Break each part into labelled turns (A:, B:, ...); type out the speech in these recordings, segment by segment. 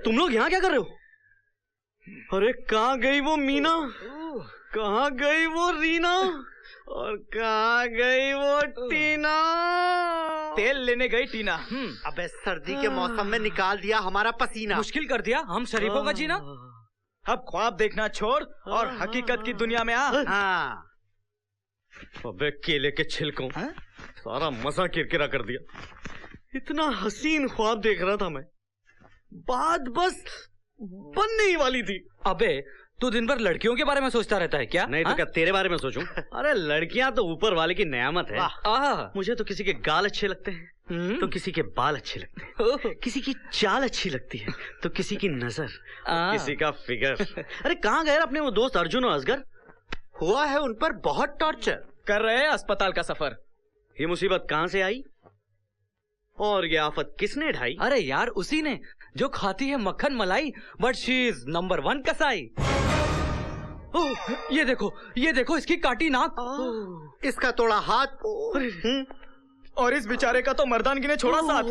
A: तुम लोग यहाँ क्या कर रहे हो? अरे कहाँ गई वो मीना, कहाँ गई वो रीना, और कहाँ गई वो टीना?
B: तेल लेने गई टीना।
C: अबे सर्दी के मौसम में निकाल दिया हमारा पसीना,
B: मुश्किल कर दिया हम शरीफों का जीना। अब ख्वाब देखना छोड़ और हकीकत की दुनिया में आ।
C: हाँ।
A: अबे केले के छिलकों, सारा मजा किरकिरा कर दिया। इतना हसीन ख्वाब देख रहा था मैं, बात बस बनने ही वाली थी।
B: अबे तू दिन भर लड़कियों के बारे में सोचता रहता है क्या?
A: नहीं तो क्या तेरे बारे में सोचूं? अरे लड़कियां तो ऊपर वाले की नेमत है। मुझे तो किसी के गाल अच्छे लगते हैं तो किसी के बाल अच्छे लगते हैं, किसी की चाल अच्छी लगती है तो किसी की नजर, किसी का फिगर। अरे कहाँ गए अपने वो दोस्त अर्जुन और असगर?
C: हुआ है उन पर बहुत टॉर्चर,
B: कर रहे हैं अस्पताल का सफर।
A: ये मुसीबत कहाँ से आई और ये आफत किसने ढाई?
B: अरे यार उसी ने जो खाती है मक्खन मलाई बट शी इज नंबर 1 कसाई। ये देखो इसकी काटी नाक,
C: इसका तोड़ा हाथ,
B: और इस बेचारे का तो मर्दानगी ने छोड़ा साथ।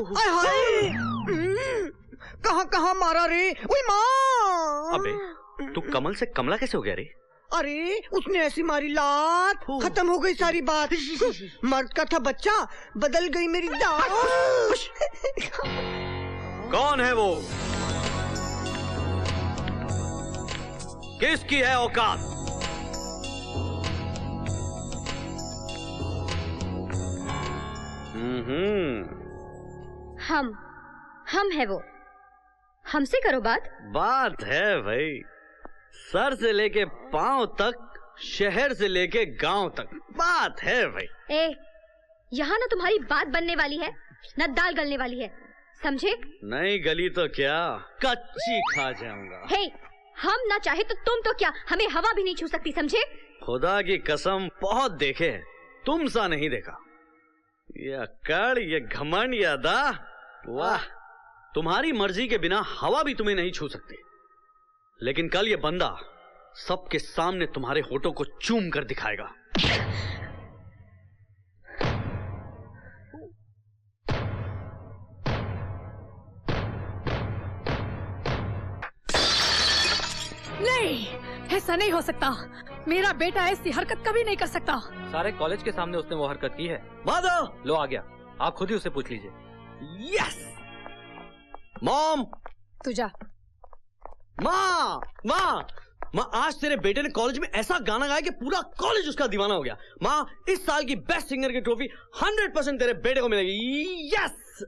D: कहाँ मारा रे? ओए माँ!
A: अबे तू कमल से कमला कैसे हो गया रे?
D: अरे उसने ऐसी मारी लात, खत्म हो गई सारी बात। मर्द का था बच्चा, बदल गई मेरी दात।
A: कौन है वो? किसकी है औकात?
E: हम है वो, हमसे करो बात।
A: बात है भाई, सर से लेके पांव तक, शहर से लेके गांव तक, बात है भाई।
E: यहाँ ना तुम्हारी बात बनने वाली है ना दाल गलने वाली है, समझे?
A: नहीं गली तो क्या कच्ची खा जाऊंगा।
E: हम ना चाहे तो तुम तो क्या हमें हवा भी नहीं छू सकती, समझे?
A: खुदा की कसम बहुत देखे हैं, तुम सा नहीं देखा। ये अक्कड़, ये घमंड, ये अदा, वाह। तुम्हारी मर्जी के बिना हवा भी तुम्हें नहीं छू सकती, लेकिन कल ये बंदा सबके सामने तुम्हारे होठों को चूम कर दिखाएगा।
F: नहीं, ऐसा नहीं हो सकता। मेरा बेटा ऐसी हरकत कभी नहीं कर सकता।
B: सारे कॉलेज के सामने उसने वो हरकत की है।
A: माधव
B: लो आ गया, आप खुद ही उससे पूछ लीजिए।
A: Yes mom.
F: तू जा।
A: माँ, आज तेरे बेटे ने कॉलेज में ऐसा गाना गाया कि पूरा कॉलेज उसका दीवाना हो गया। माँ, इस साल की बेस्ट सिंगर की ट्रॉफी 100% तेरे बेटे को मिलेगी। यस।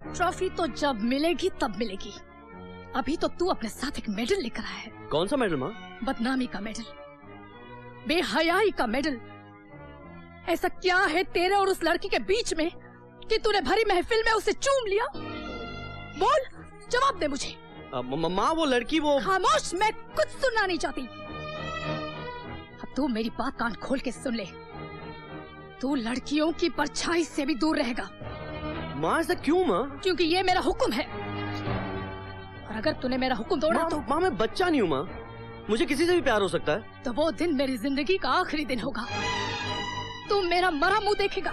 F: ट्रॉफी तो जब मिलेगी तब मिलेगी। अभी तो तू अपने साथ एक मेडल लेकर आया है।
A: कौन सा मेडल माँ?
F: बदनामी का मेडल, बेहयाई का मेडल। ऐसा क्या है तेरे और उस लड़की के बीच में कि तूने भरी महफिल में उसे चूम लिया? बोल, जवाब दे मुझे।
A: माँ वो लड़की वो।
F: खामोश, मैं कुछ सुनना नहीं चाहती। अब तू मेरी बात कान खोल के सुन ले। तू लड़कियों की परछाई से भी दूर रहेगा।
A: माँ ऐसा क्यों माँ?
F: क्योंकि ये मेरा हुक्म है, और अगर तूने मेरा हुक्म तोड़ा तो।
A: माँ मैं बच्चा नहीं हूँ माँ, मुझे किसी से भी प्यार हो सकता है।
F: तो वो दिन मेरी जिंदगी का आखिरी दिन होगा। तू मेरा मरा मुंह देखेगा।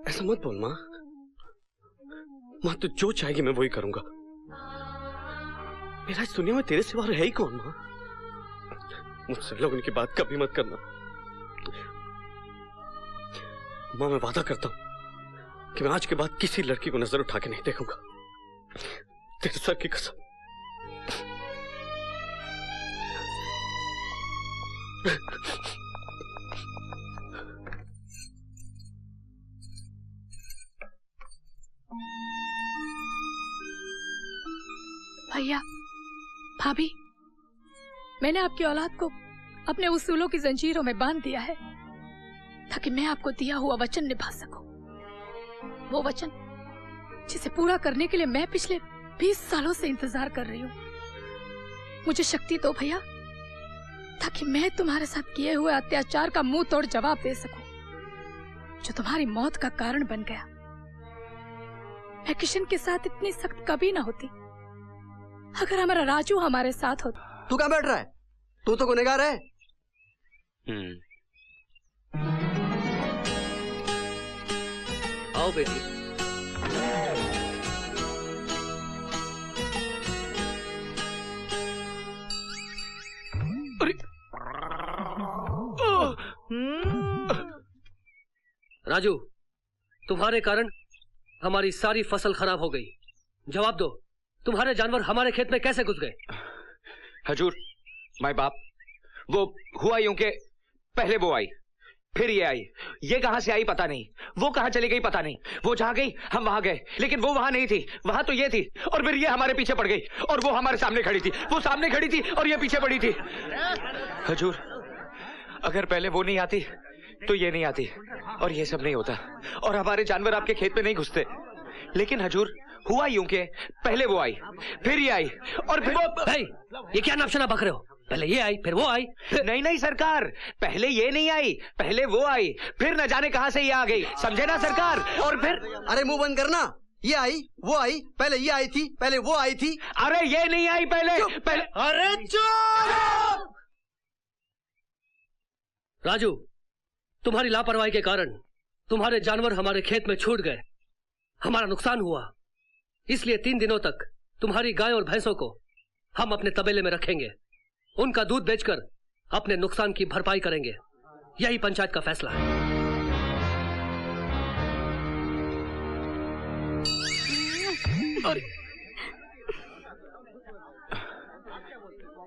A: ऐसा मत बोल माँ। माँ तू जो चाहेगी मैं वही करूंगा। मेरा इस दुनिया में तेरे सिवा है ही कौन माँ? मुझसे लोग उनकी बात कभी मत करना माँ। मैं वादा करता हूं कि मैं आज के बाद किसी लड़की को नजर उठा के नहीं देखूंगा, तेरे सर की कसम।
F: भैया, भाभी, मैंने आपकी औलाद को अपने उसूलों की जंजीरों में बांध दिया है ताकि मैं आपको दिया हुआ वचन निभा सकूं। वो वचन जिसे पूरा करने के लिए मैं पिछले 20 सालों से इंतजार कर रही हूँ। मुझे शक्ति दो भैया, ताकि मैं तुम्हारे साथ किए हुए अत्याचार का मुंह तोड़ जवाब दे सकूं, जो तुम्हारी मौत का कारण बन गया। मैं किशन के साथ इतनी सख्त कभी ना होती अगर हमारा राजू हमारे साथ होता।
G: तू कहाँ बैठ रहा है? तू तो गुनहगार है।
H: आओ बेटी। राजू, तुम्हारे कारण हमारी सारी फसल खराब हो गई। जवाब दो, तुम्हारे जानवर हमारे खेत में कैसे घुस गए?
I: हजूर, माय बाप, वो हुआ यूं के पहले वो आई, फिर ये आई। ये कहां से आई पता नहीं, वो कहां चली गई पता नहीं। वो जहां गई हम वहां गए, लेकिन वो वहां नहीं थी, वहां तो ये थी। और फिर ये हमारे पीछे पड़ गई और वो हमारे सामने खड़ी थी। वो सामने खड़ी थी और ये पीछे पड़ी थी। हजूर, अगर पहले वो नहीं आती तो ये नहीं आती और ये सब नहीं होता और हमारे जानवर आपके खेत में नहीं घुसते। लेकिन हजूर, हुआ यूं के पहले वो आई, फिर ये आई और फिर वो।
H: भाई, ये क्या नापशना बक रहे हो? पहले ये आई, फिर वो आई।
I: नहीं नहीं सरकार, पहले ये नहीं आई, पहले वो आई, फिर न जाने कहां से ये आ गई, समझे ना सरकार? और फिर
G: अरे मुंह बंद करना। ये आई, वो आई, पहले ये आई थी, पहले वो आई थी।
I: अरे ये नहीं आई पहले।
C: अरे चुप!
H: राजू, तुम्हारी लापरवाही के कारण तुम्हारे जानवर हमारे खेत में छूट गए, हमारा नुकसान हुआ। इसलिए 3 दिनों तक तुम्हारी गाय और भैंसों को हम अपने तबेले में रखेंगे। उनका दूध बेचकर अपने नुकसान की भरपाई करेंगे। यही पंचायत का फैसला है।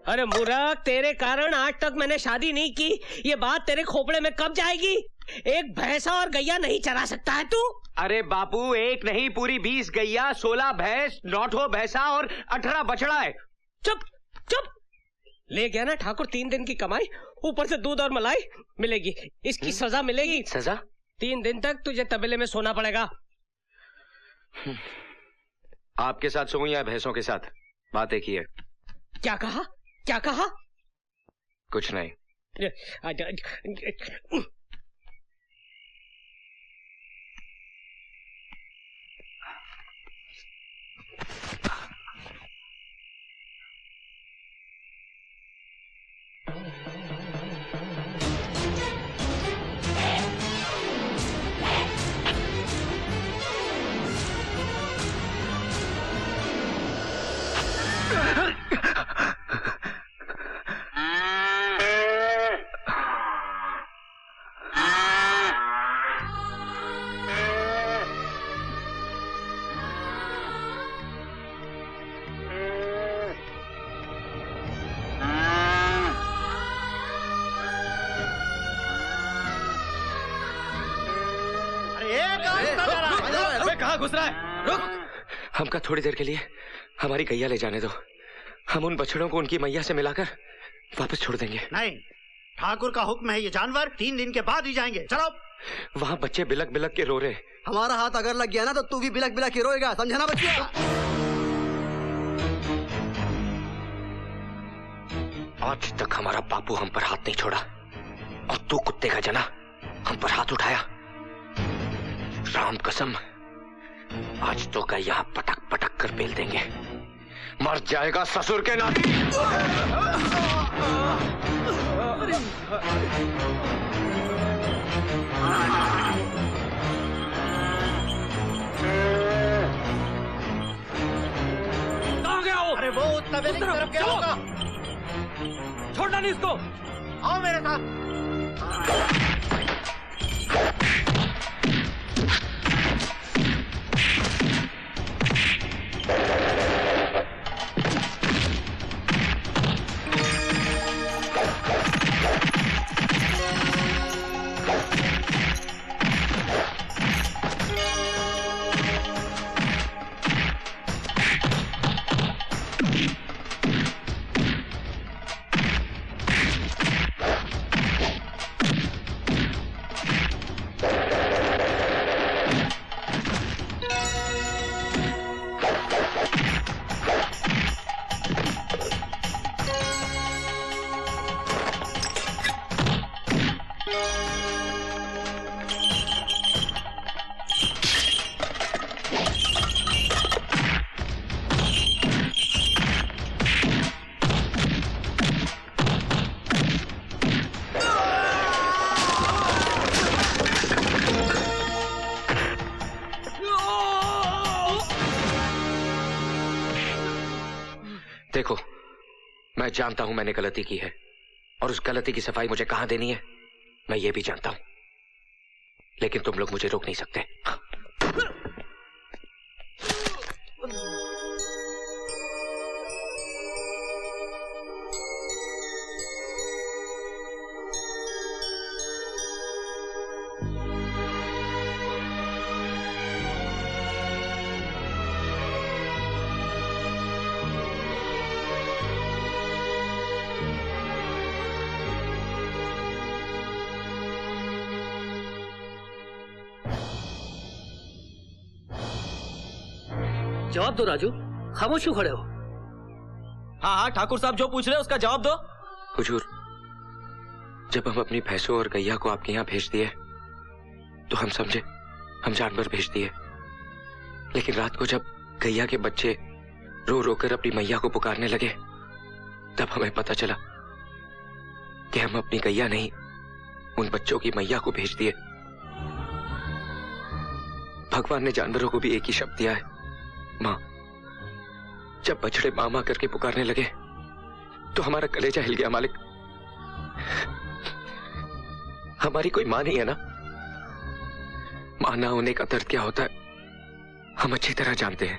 J: अरे मूर्ख, तेरे कारण आज तक मैंने शादी नहीं की। ये बात तेरे खोपड़े में कब जाएगी? एक भैंसा और गैया नहीं चरा सकता है तू?
I: अरे बापू, एक नहीं पूरी 20 गैया, 16 भैंस, 9 भैंसा और 18 बछड़ा है।
J: चुप चुप। ले गया ना ठाकुर 3 दिन की कमाई, ऊपर से दूध और मलाई मिलेगी। इसकी सजा मिलेगी।
I: सजा?
J: 3 दिन तक तुझे तबेले में सोना पड़ेगा।
I: आपके साथ सोऊं या भैंसों के साथ? बात एक ही है।
J: क्या कहा? क्या कहा?
I: कुछ नहीं।
B: कहाँ घुस रहा है? रुक!
I: हमका थोड़ी देर के लिए हमारी गैया ले जाने दो। हम उन बछड़ों को उनकी मैया से मिलाकर वापस छोड़ देंगे।
C: नहीं, ठाकुर का हुक्म है, ये जानवर 3 दिन के बाद ही जाएंगे। चलो।
I: वहाँ बच्चे बिलक बिलक के रो रहे।
G: हमारा हाथ अगर लग गया ना तो तू भी बिलक बिलक के रोएगा, समझा ना बच्चे?
I: आज तक हमारा बापू हम पर हाथ नहीं छोड़ा और तू कुत्ते का जना हम पर हाथ उठाया। राम कसम, आज तो का यहाँ पटक पटक कर पेल देंगे। मर जाएगा ससुर के नाती।
B: कहाँ गया वो?
C: अरे वो तबेले की तरफ गया होगा।
B: छोड़ना नहीं इसको।
C: आओ मेरे साथ।
I: देखो, मैं जानता हूं मैंने गलती की है और उस गलती की सफाई मुझे कहां देनी है मैं ये भी जानता हूं, लेकिन तुम लोग मुझे रोक नहीं सकते।
H: जवाब दो राजू, खामोश क्यों खड़े हो?
B: हाँ हाँ ठाकुर साहब, जो पूछ रहे हो उसका जवाब दो।
I: हुजूर, जब हम अपनी भैंसों और गैया को आपके यहाँ भेज दिए तो हम समझे हम जानवर भेज दिए, लेकिन रात को जब गैया के बच्चे रो रो कर अपनी मैया को पुकारने लगे तब हमें पता चला कि हम अपनी गैया नहीं उन बच्चों की मैया को भेज दिए। भगवान ने जानवरों को भी एक ही शब्द दिया है, माँ। जब बछड़े मामा करके पुकारने लगे तो हमारा कलेजा हिल गया मालिक। हमारी कोई माँ नहीं है ना, माँ ना होने का दर्द क्या होता है हम अच्छी तरह जानते हैं,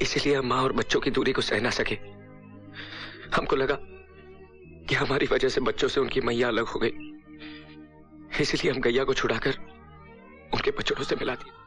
I: इसीलिए हम माँ और बच्चों की दूरी को सह ना सके। हमको लगा कि हमारी वजह से बच्चों से उनकी मैया अलग हो गई, इसलिए हम गैया को छुड़ाकर उनके बछड़ों से मिला दी।